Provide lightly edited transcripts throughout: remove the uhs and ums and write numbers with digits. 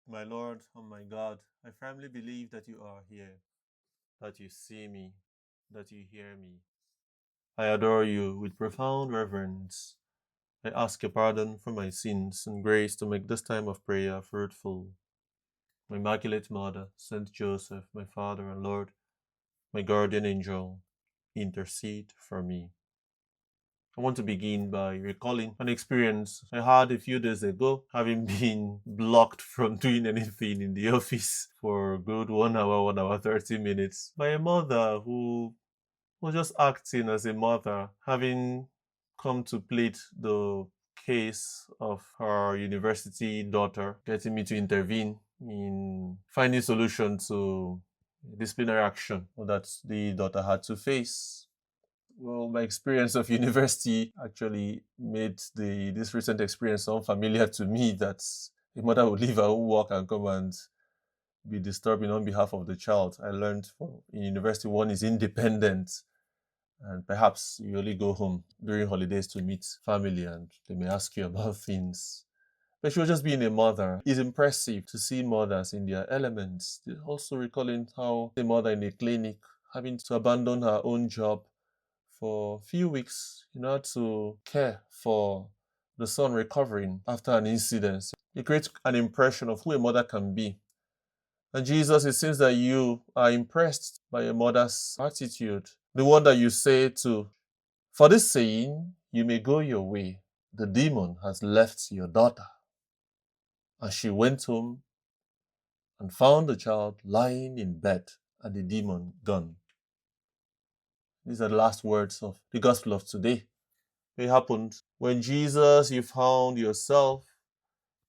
My Lord and my God, I firmly believe that you are here, that you see me, that you hear me. I adore you with profound reverence. I ask your pardon for my sins and grace to make this time of prayer fruitful. My Immaculate Mother, Saint Joseph, my Father and Lord, my guardian angel, intercede for me. I want to begin by recalling an experience I had a few days ago, having been blocked from doing anything in the office for a good 1 hour, 30 minutes by a mother who was just acting as a mother, having come to plead the case of her university daughter, getting me to intervene in finding solution to disciplinary action that the daughter had to face. Well, my experience of university actually made this recent experience so unfamiliar to me that a mother would leave her own work and come and be disturbing on behalf of the child. I learned in university one is independent, and perhaps you only go home during holidays to meet family and they may ask you about things. But she was just being a mother. It's impressive to see mothers in their elements. Also recalling how a mother in a clinic having to abandon her own job for a few weeks in order to care for the son recovering after an incident. It creates an impression of who a mother can be. And Jesus, it seems that you are impressed by a mother's attitude. The one that you say to, for this saying, you may go your way. The demon has left your daughter. And she went home and found the child lying in bed and the demon gone. These are the last words of the gospel of today. It happened when Jesus, you found yourself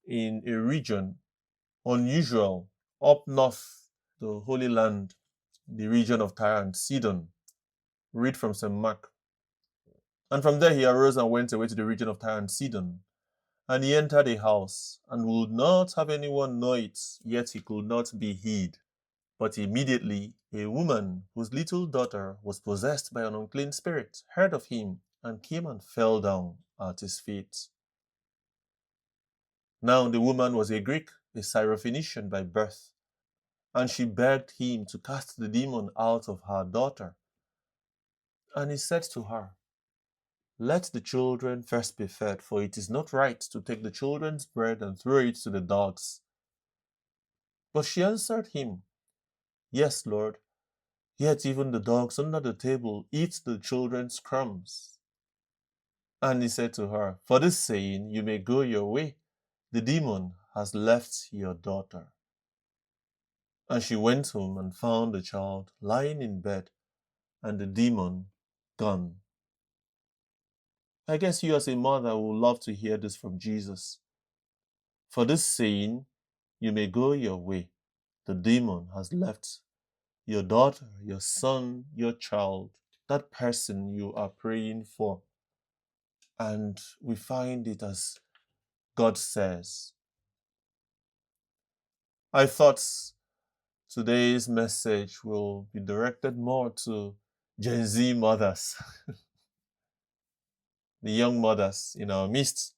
in a region unusual, up north, the Holy Land, the region of Tyre and Sidon. Read from St. Mark. And from there he arose and went away to the region of Tyre and Sidon. And he entered a house, and would not have anyone know it, yet he could not be hid. But immediately a woman whose little daughter was possessed by an unclean spirit heard of him, and came and fell down at his feet. Now the woman was a Greek, a Syrophoenician by birth, and she begged him to cast the demon out of her daughter. And he said to her, let the children first be fed, for it is not right to take the children's bread and throw it to the dogs. But she answered him, yes, Lord, yet even the dogs under the table eat the children's crumbs. And he said to her, for this saying you may go your way. The demon has left your daughter. And she went home and found the child lying in bed and the demon gone. I guess you as a mother would love to hear this from Jesus. For this saying, you may go your way. The demon has left your daughter, your son, your child, that person you are praying for. And we find it as God says. I thought today's message will be directed more to Gen Z mothers, the young mothers in our midst.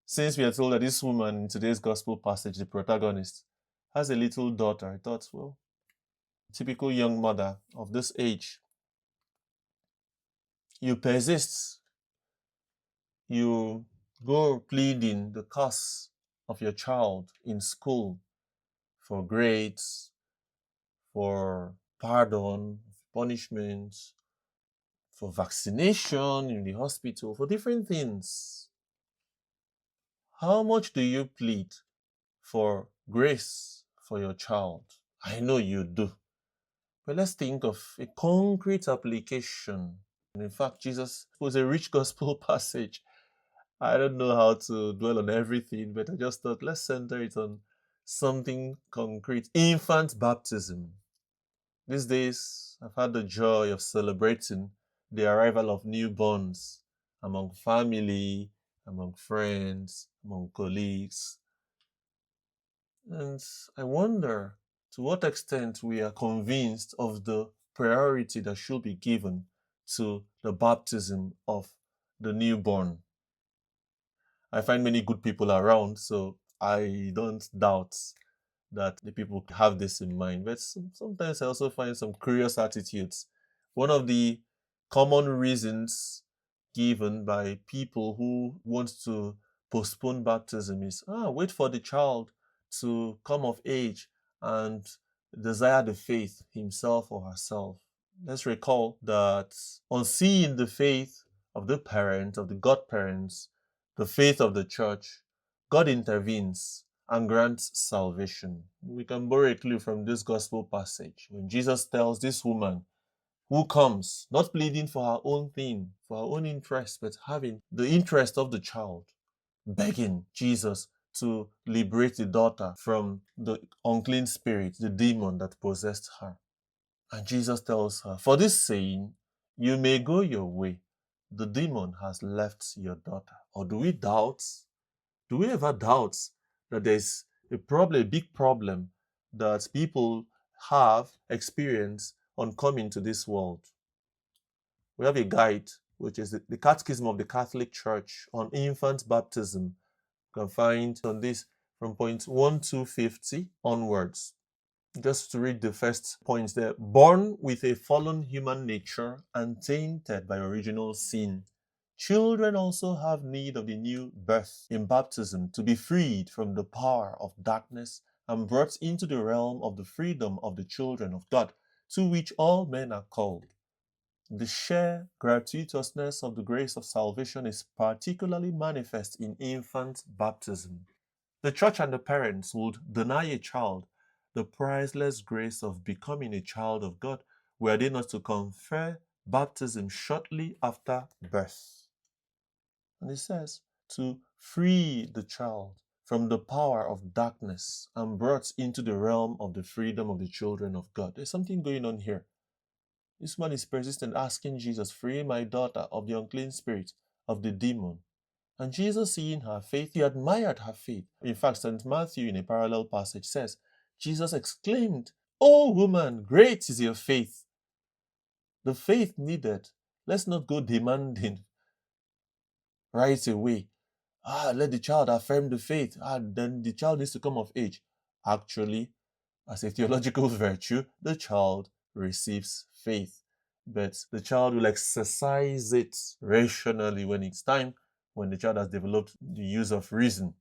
Since we are told that this woman in today's gospel passage, the protagonist, has a little daughter, I thought, well, typical young mother of this age, you persist, you go pleading the cause of your child in school for grades, for pardon, punishment, for vaccination in the hospital, for different things. How much do you plead for grace for your child? I know you do. But let's think of a concrete application. And in fact, Jesus was a rich gospel passage. I don't know how to dwell on everything, but I just thought let's center it on something concrete. Infant baptism. These days, I've had the joy of celebrating the arrival of newborns among family, among friends, among colleagues. And I wonder to what extent we are convinced of the priority that should be given to the baptism of the newborn. I find many good people around, so I don't doubt that the people have this in mind, but sometimes I also find some curious attitudes. One of the common reasons given by people who want to postpone baptism is wait for the child to come of age and desire the faith himself or herself. Let's recall that on seeing the faith of the parents, of the godparents, the faith of the church, God intervenes and grants salvation. We can borrow a clue from this gospel passage when Jesus tells this woman who comes, not pleading for her own thing, for her own interest, but having the interest of the child, begging Jesus to liberate the daughter from the unclean spirit, the demon that possessed her. And Jesus tells her, for this saying, you may go your way. The demon has left your daughter. Or do we doubt? Do we ever doubt that there's a problem, a big problem that people have experienced on coming to this world? We have a guide, which is the Catechism of the Catholic Church on infant baptism. You can find on this from point 1250 onwards. Just to read the first points there. Born with a fallen human nature and tainted by original sin, children also have need of the new birth in baptism to be freed from the power of darkness and brought into the realm of the freedom of the children of God, to which all men are called. The sheer gratuitousness of the grace of salvation is particularly manifest in infant baptism. The church and the parents would deny a child the priceless grace of becoming a child of God were they not to confer baptism shortly after birth. And it says, to free the child from the power of darkness and brought into the realm of the freedom of the children of God. There's something going on here. This man is persistent, asking Jesus, free my daughter of the unclean spirit, of the demon. And Jesus, seeing her faith, he admired her faith. In fact, St. Matthew, in a parallel passage, says, Jesus exclaimed, "O woman, great is your faith." The faith needed. Let's not go demanding right away. Let the child affirm the faith. Then the child needs to come of age. Actually, as a theological virtue, the child receives faith. But the child will exercise it rationally when it's time, when the child has developed the use of reason.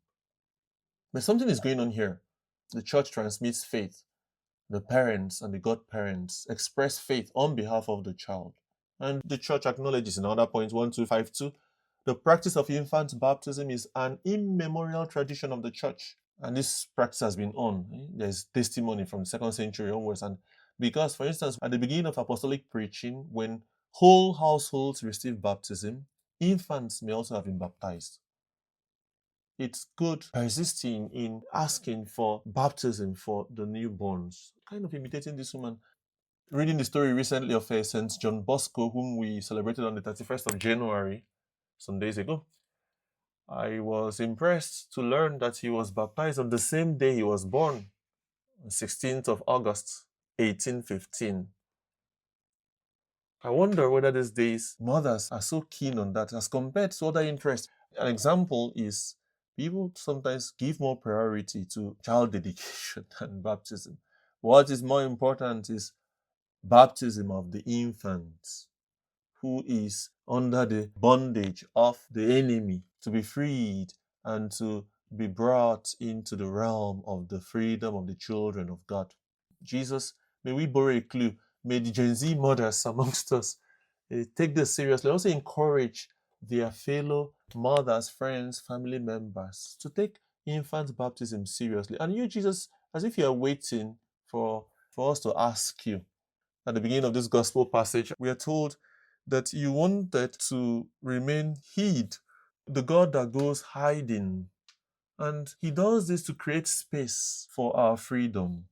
But something is going on here. The church transmits faith. The parents and the godparents express faith on behalf of the child. And the church acknowledges in other points 1252, the practice of infant baptism is an immemorial tradition of the church. And this practice has been on. There's testimony from the 2nd century onwards. And because, for instance, at the beginning of apostolic preaching, when whole households receive baptism, infants may also have been baptized. It's good persisting in asking for baptism for the newborns. Kind of imitating this woman. Reading the story recently of St. John Bosco, whom we celebrated on the 31st of January, some days ago. I was impressed to learn that he was baptized on the same day he was born, 16th of August, 1815. I wonder whether these days mothers are so keen on that as compared to other interests. An example is people sometimes give more priority to child dedication than baptism. What is more important is baptism of the infant who is under the bondage of the enemy to be freed and to be brought into the realm of the freedom of the children of God. Jesus, may we borrow a clue. May the Gen Z mothers amongst us take this seriously. Also encourage their fellow mothers, friends, family members to take infant baptism seriously. And you, Jesus, as if you are waiting for us to ask you. At the beginning of this gospel passage, we are told that you wanted to remain hid, the God that goes hiding. And he does this to create space for our freedom.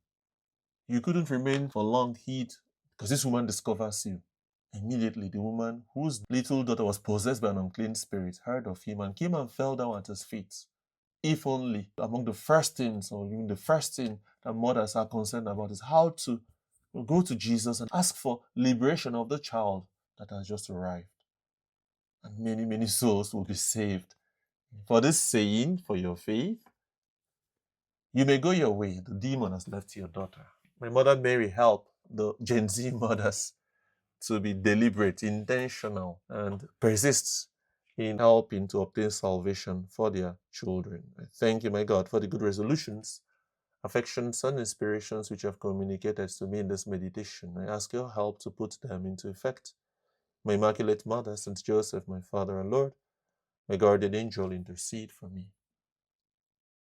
You couldn't remain for long hid because this woman discovers you. Immediately, the woman whose little daughter was possessed by an unclean spirit heard of him and came and fell down at his feet. If only among the first things, or even the first thing that mothers are concerned about, is how to go to Jesus and ask for liberation of the child that has just arrived. And many, many souls will be saved. For this saying, for your faith, You may go your way. The demon has left your daughter. My Mother Mary, help the Gen Z mothers to be deliberate, intentional, and persist in helping to obtain salvation for their children. I thank you, my God, for the good resolutions, affections, and inspirations which you have communicated to me in this meditation. I ask your help to put them into effect. My Immaculate Mother, Saint Joseph, my Father and Lord, my guardian angel, intercede for me.